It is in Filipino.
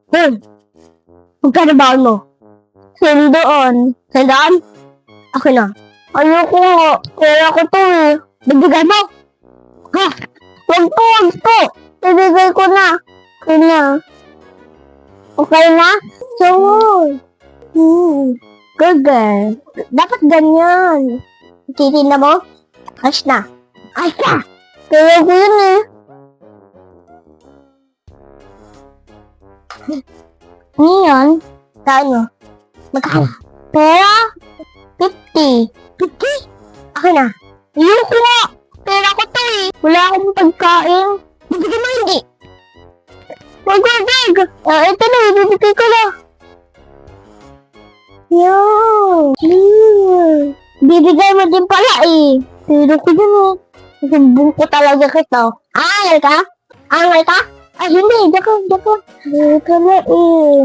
Hoy, magkano ba mo? Sandoon. Sandaan? Ako na. Ayoko nga. Kaya ko to eh. Bibigay mo? Ha? Wag to. Bibigay ko na. Okay na. Okay na? So, good girl. Dapat ganyan. Titina mo? Ayos na. Ayos na. Kaya ko yun eh. Ngayon, tayo. Magkano? Pera? 50. 50? Ako na. Ayoko nga. Pera ko to eh. Wala akong pagkain. Bibigyan mo hindi. Wag. Ito na, bibigay ko na. Yan. Bibigay mo din pala eh. Pero ko yun eh. Sumbong ko talaga kita. Angal ka? Ay, hindi. Dako. Dito na eh.